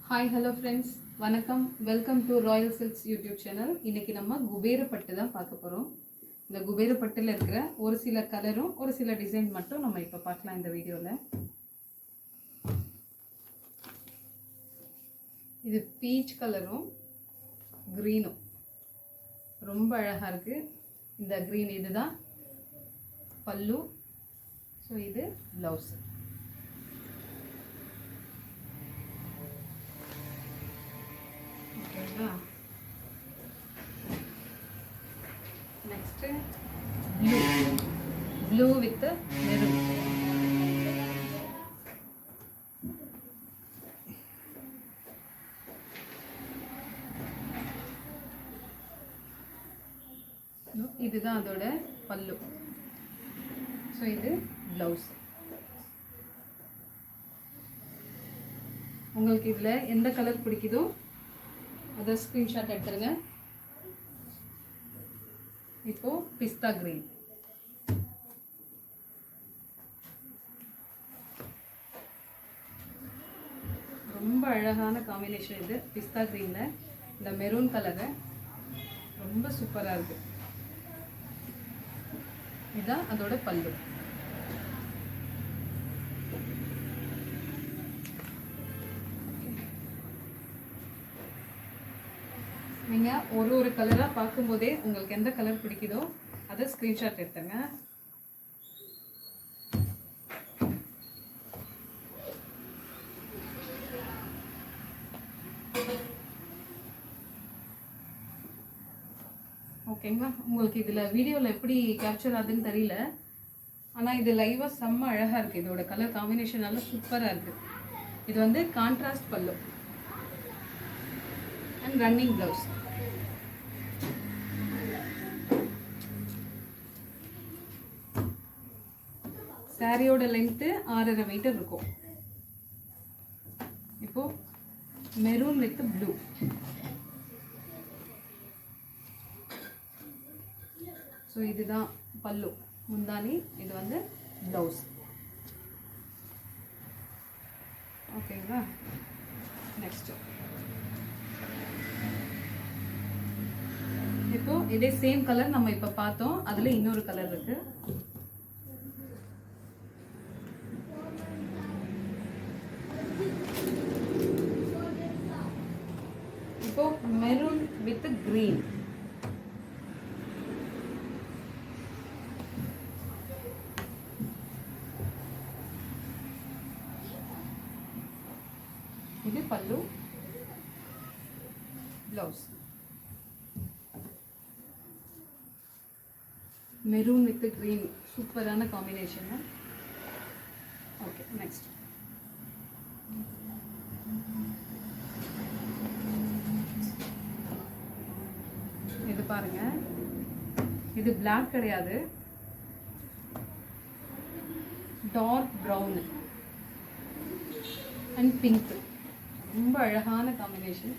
Hi hello friends, வணக்கம். Welcome to Royal silks YouTube channel. இன்றைக்கி நம்ம குபேரப்பட்டு தான் பார்க்க போகிறோம். இந்த குபேரப்பட்டில் இருக்கிற ஒரு சில கலரும் ஒரு சில டிசைன் மட்டும் நம்ம இப்போ பார்க்கலாம் இந்த வீடியோவில். இது பீச் கலரும் க்ரீனும் ரொம்ப அழகாக இருக்குது. இந்த க்ரீன் இதுதான் பல்லு. ஸோ இது blouse. Next blue with maroon. இதுதான் அதோட பல்லு. ஸோ இது ப்ளவுஸ். உங்களுக்கு இதில் எந்த கலர் பிடிக்குதோ அதை ஸ்க்ரீன்ஷாட் எடுத்துருங்க. இப்போ பிஸ்தா கிரீன். ரொம்ப அழகான காம்பினேஷன் இது. பிஸ்தா கிரீனில் இந்த மெரூன் கலரு ரொம்ப சூப்பராக இருக்கு. இதுதான் அதோட பல்லு. நீங்கள் ஒரு கலராக பார்க்கும்போதே உங்களுக்கு எந்த கலர் பிடிக்குதோ அதை ஸ்க்ரீன்ஷாட் எடுத்துங்க. ஓகேங்களா? உங்களுக்கு இதில் வீடியோவில் எப்படி கேப்சர் ஆகுதுன்னு தெரியல, ஆனால் இது லைவாக செம்ம அழகாக இருக்குது. இதோட கலர் காம்பினேஷன் நல்லா சூப்பராக இருக்குது. இது வந்து கான்ட்ராஸ்ட் பல்லு அண்ட் ரன்னிங் ப்ளவுஸ். சாரியோட லென்த்து 6.5 மீட்டர் இருக்கும். இப்போ மெரூன் வித் ப்ளூ. ஸோ இதுதான் பல்லு, முந்தானி. இது வந்து ப்ளவுஸ். ஓகேங்களா? நெக்ஸ்ட்டு இப்போ இதே சேம் கலர் நம்ம இப்போ பார்த்தோம். அதில் இன்னொரு கலர் இருக்கு. இப்போ மெரூன் வித் கிரீன். இது பல்லு, ப்ளவுஸ். மெரூன் வித் கிரீன் சூப்பரான காம்பினேஷன். ஓகே, நெக்ஸ்ட் இது பாருங்க. இது பிளாக் கிடையாது, டார்க் ப்ரௌன் அண்ட் பிங்க். ரொம்ப அழகான காம்பினேஷன்.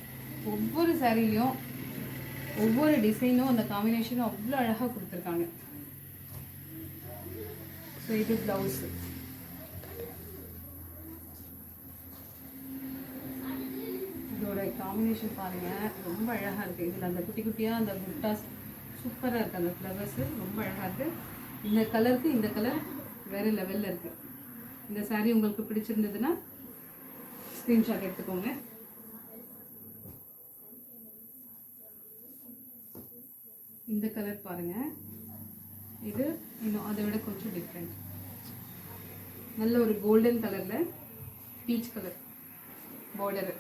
ஒவ்வொரு சாரிலையும் ஒவ்வொரு டிசைனும் அந்த காம்பினேஷனும் அவ்வளோ அழகாக கொடுத்துருக்காங்க. ஸோ இது ப்ளவுஸு. இதோட காம்பினேஷன் பாருங்கள், ரொம்ப அழகாக இருக்குது. இதில் அந்த குட்டி குட்டியாக அந்த புட்டாஸ் சூப்பராக இருக்குது. அந்த ஃப்ளவர்ஸு ரொம்ப அழகாக இருக்குது. இந்த கலருக்கு இந்த கலர் வேறு லெவலில் இருக்குது. இந்த சாரீ உங்களுக்கு பிடிச்சிருந்ததுன்னா ஸ்க்ரீன்ஷாட் எடுத்துக்கோங்க. இந்த கலர் பாருங்கள், இது இன்னும் அதை விட கொஞ்சம் டிஃப்ரெண்ட். நல்ல ஒரு கோல்டன் கலரில் பீச் கலர் பார்டரு.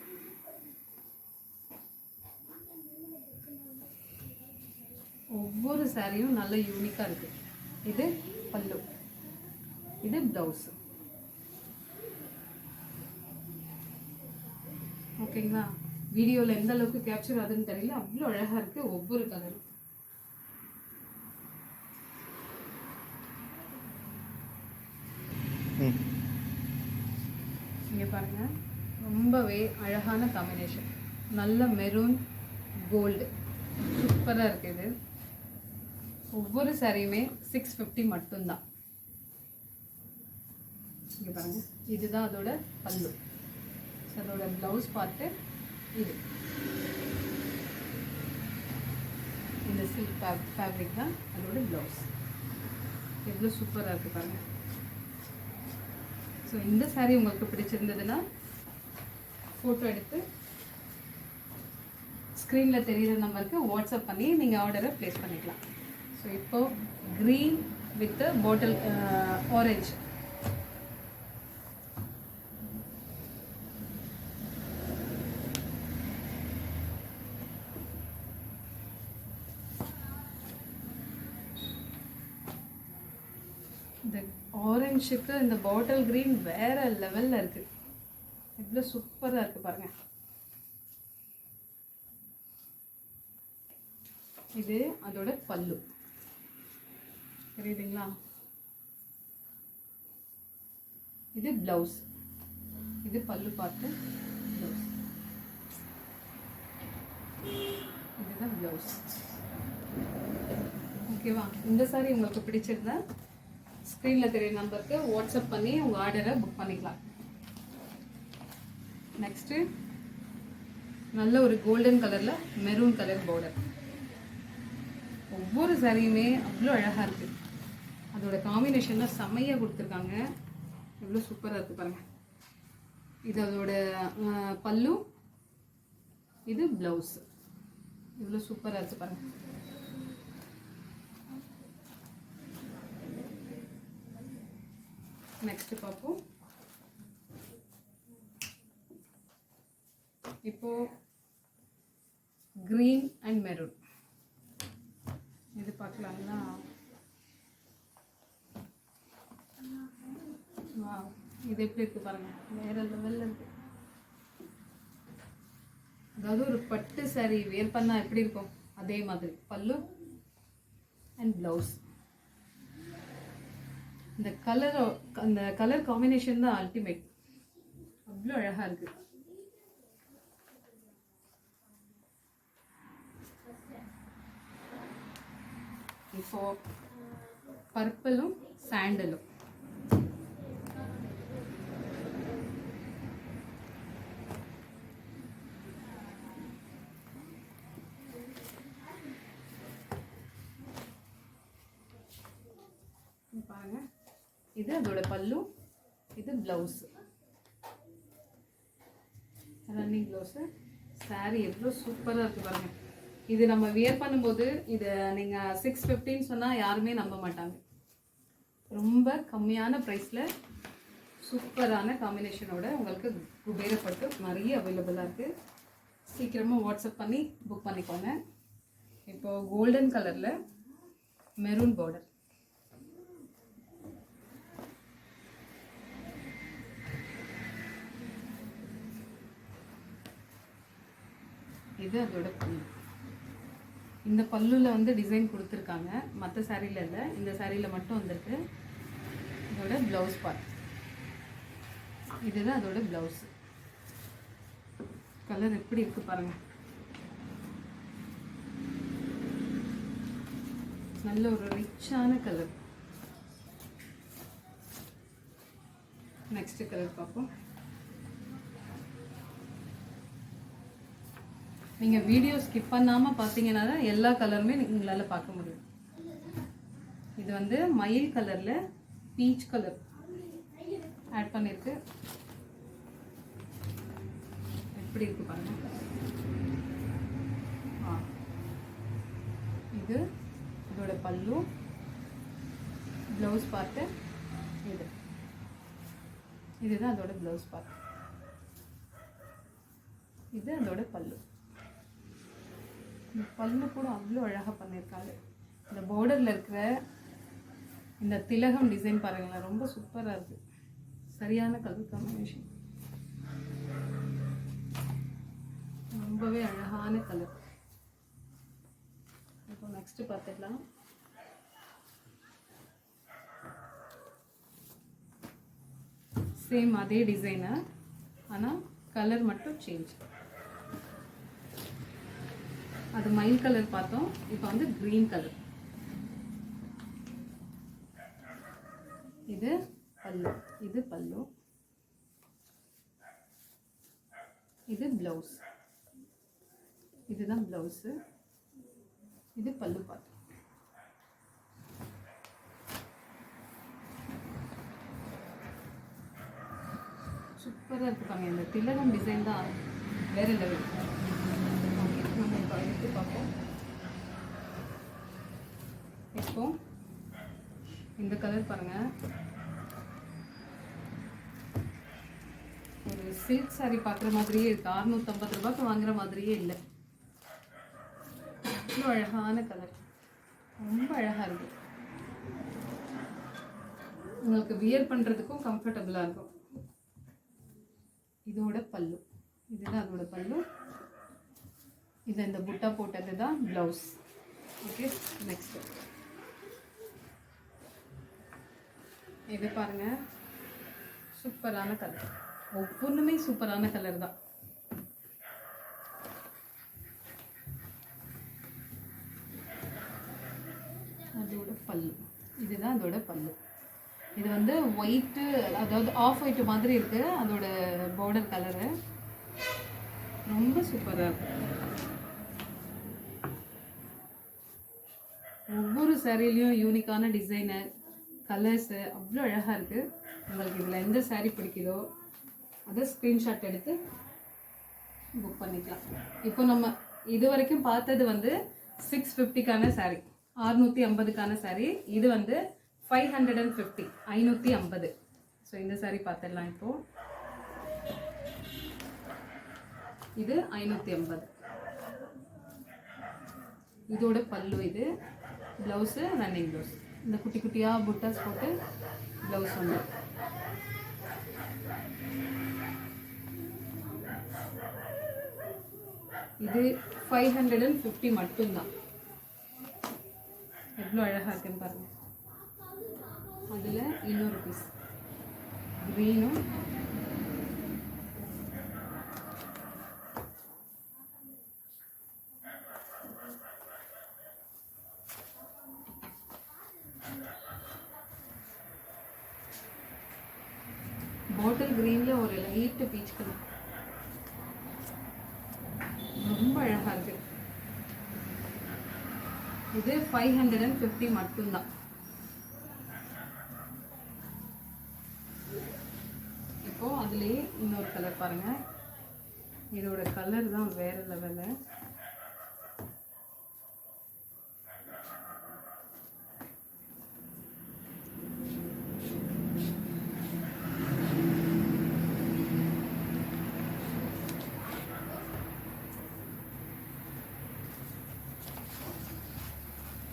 ஒவ்வொரு சாரியும் நல்ல யூனிக்காக இருக்குது. இது பல்லு, இது ப்ளவுஸு. ஓகேங்களா? வீடியோவில் எந்த அளவுக்கு கேப்சர் ஆகுதுன்னு தெரியல, அவ்வளோ அழகாக இருக்குது ஒவ்வொரு கலரும். இங்கே பாருங்கள், ரொம்பவே அழகான காம்பினேஷன். நல்ல மெரூன் கோல்டு சூப்பராக இருக்குது. ஒவ்வொரு சாரியுமே 650 மட்டும்தான். இங்கே பாருங்கள், இதுதான் அதோட பல்லு. ஸோ அதோட ப்ளவுஸ் பார்த்து இது இந்த சில்க் ஃபேப்ரிக் தான் அதோட ப்ளவுஸ். எவ்வளோ சூப்பராக இருக்குது பாருங்கள். ஸோ இந்த சாரீ உங்களுக்கு பிடிச்சிருந்ததுன்னா ஃபோட்டோ எடுத்து ஸ்க்ரீனில் தெரிகிற நம்பருக்கு வாட்ஸ்அப் பண்ணி நீங்கள் ஆர்டரை ப்ளேஸ் பண்ணிக்கலாம். ஸோ இப்போது க்ரீன் வித் பாட்டில் ஆரஞ்ச். இந்த ஆரஞ்சுக்கு இந்த பாட்டில் க்ரீன் வேறு லெவலில் இருக்குது. எவ்வளோ சூப்பராக இருக்குது பாருங்கள். இது அதோட பல்லு தெரியுதுங்களா? இது ப்ளவுஸ். இது பல்லு பார்த்து ப்ளவுஸ். இதுதான் ப்ளவுஸ். ஓகேவா? இந்த சாரி உங்களுக்கு பிடிச்சிருந்தா ஸ்க்ரீனில் தெரிய நம்பருக்கு வாட்ஸ்அப் பண்ணி உங்கள் ஆர்டரை புக் பண்ணிக்கலாம். நெக்ஸ்ட்டு நல்ல ஒரு கோல்டன் கலரில் மெரூன் கலர் பார்டர். ஒவ்வொரு சாரியுமே அவ்வளோ அழகாக இருக்குது. அதோட காம்பினேஷன்லாம் செம்மையாக கொடுத்துருக்காங்க. எவ்வளோ சூப்பராக இருக்குது பாருங்கள். இது அதோட பல்லு, இது ப்ளவுஸ். எவ்வளோ சூப்பராக இருக்குது பாருங்கள். நெக்ஸ்ட்டு பார்ப்போம். இப்போது க்ரீன் அண்ட் மெரூன் இது பார்க்கலாங்களா? வா, இது எப்படி இருக்குது பாருங்கள். வேறு லெவலில் இருக்குது. அதாவது ஒரு பட்டு சாரி வேர் பண்ணால் எப்படி இருக்கும் அதே மாதிரி பல்லு அண்ட் ப்ளவுஸ். இந்த கலர் காம்பினேஷன் தான் அல்டிமேட். அவ்வளோ அழகாக இருக்குது. இப்போ பர்பிளும் சாண்டலும். பாருங்க, இது அதோட பல்லு, இது ப்ளவுஸ். Running blouse. சாரி எவ்வளோ சூப்பராக இருக்குது பாருங்க. இது நம்ம வியர் பண்ணும்போது இது நீங்கள் 650 சொன்னால் யாருமே நம்ப மாட்டாங்க. ரொம்ப கம்மியான ப்ரைஸில் சூப்பரான காம்பினேஷனோட உங்களுக்கு குபேரப்பட்டு நிறைய அவைலபிளாக இருக்குது. சீக்கிரமாக வாட்ஸ்அப் பண்ணி புக் பண்ணிக்கோங்க. இப்போது கோல்டன் கலரில் மெரூன் பார்டர். இது அதோட பல்லு. இந்த பல்லுல வந்து டிசைன் கொடுத்துருக்காங்க, மற்ற சாரியில் இல்லை, இந்த சாரியில் மட்டும் வந்திருக்கு. இதோட ப்ளவுஸ் பார்ட். இதுதான் அதோட ப்ளவுஸ். கலர் எப்படி இருக்கு பாருங்க. நல்ல ஒரு ரிச்சான கலர். நெக்ஸ்ட் கலர் பார்ப்போம். நீங்கள் வீடியோ ஸ்கிப் பண்ணாமல் பார்த்தீங்கன்னா தான் எல்லா கலருமே உங்களால் பார்க்க முடியும். இது வந்து மயில் கலரில் பீச் கலர் ஆட் பண்ணியிருக்கு. எப்படி இருக்கு பாருங்க. இது இதோட பல்லு, ப்ளவுஸ் பார்ட்டு. இதுதான் அதோட ப்ளவுஸ் பார்ட். இது அதோட பல்லு. இந்த பல்லு கூட அவ்வளோ அழகாக பண்ணியிருக்காங்க. இந்த பார்டரில் இருக்கிற இந்த திலகம் டிசைன் பாருங்களேன், ரொம்ப சூப்பராக இருக்குது. சரியான கலர் காம்பினேஷன், ரொம்பவே அழகான கலர். இப்போ நெக்ஸ்ட்டு பார்த்துக்கலாம். சேம் அதே டிசைனு, ஆனால் கலர் மட்டும் சேஞ்ச். அது மயில் கலர் பார்த்தோம், இப்போ வந்து க்ரீன் கலர். இது பல்லு, இது பல்லு. இது ப்ளவுஸ், இதுதான் ப்ளவுஸு, இது பல்லு பார்ட். சூப்பராக இருக்குப்பாங்க. இந்த திலகம் டிசைன் தான் வேறு லெவல். நம்ம இப்போ எடுத்து பார்ப்போம். இப்போ இந்த கலர் பாருங்கள், ஒரு சில்க் சாரீ பார்க்குற மாதிரியே இருக்குது. 650 ரூபாய்க்கு வாங்குற மாதிரியே இல்லை. அவ்வளோ அழகான கலர், ரொம்ப அழகாக இருக்குது. உங்களுக்கு வியர் பண்ணுறதுக்கும் கம்ஃபர்டபுளாக இருக்கும். இதோட பல்லு, இதுதான் அதோட பல்லு. இது இந்த புட்டா போட்டது தான் ப்ளவுஸ். ஓகே, நெக்ஸ்ட் இது பாருங்க, சூப்பரான கலர். ஒவ்வொன்றுமே சூப்பரான கலர் தான். அதோட பல்லு, இதுதான் அதோட பல்லு. இது வந்து ஒயிட்டு, அதாவது ஆஃப் ஒயிட்டு மாதிரி இருக்கு அதோட பார்டர் கலரு. ரொம்ப சூப்பராக இருக்கு. ஒவ்வொரு சாரீலையும் யூனிக்கான டிசைனு, கலர்ஸு அவ்வளோ அழகாக இருக்குது. உங்களுக்கு இதில் எந்த சாரீ பிடிக்குதோ அதை ஸ்க்ரீன்ஷாட் எடுத்து புக் பண்ணிக்கலாம். இப்போ நம்ம இது வரைக்கும் பார்த்தது வந்து 650க்கான சாரீ, 650க்கான சாரீ. இது வந்து 550, 550. ஸோ இந்த சாரீ பார்த்துடலாம். இப்போது இது 550. இதோட பல்லு, இது ப்ளவுஸு, ரன்னிங் ப்ளவுஸ். இந்த குட்டி குட்டியாக புட்டாஸ் போட்டு ப்ளவுஸ் வந்து. இது 550 மட்டும்தான். எவ்வளோ அழகாக இருக்குன்னு பாருங்கள். அதில் இன்னொரு பீஸ் க்ரீனும், பாட்டில் க்ரீனில் ஒரு லைட்டு பீச் கலர், ரொம்ப அழகாக இருக்குது. இது 550 மட்டும்தான். இப்போது அதுலேயே இன்னொரு கலர் பாருங்கள். இதோட கலர் தான் வேறு லெவலு.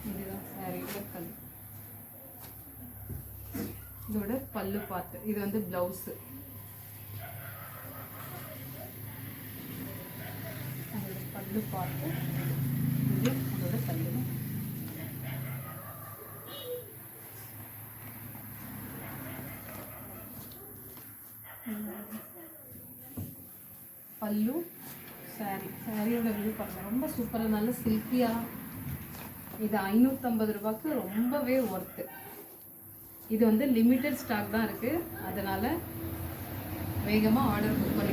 இதுதான் சாரியோட கலர். இதோட பல்லு பார்த்து, இது வந்து ப்ளவுஸு. அதோட பல்லு பார்த்து, இது அதோட பல்லு. பல்லு, சாரி, சாரியோட வியூ பாருங்கள், ரொம்ப சூப்பராக, நல்ல சில்கியாக. இது 550 ரூபாய்க்கு ரொம்பவே ஒர்த்து. இது வந்து லிமிட்டட் ஸ்டாக் தான் இருக்குது, அதனால் வேகமாக ஆர்டர் புக் பண்ணி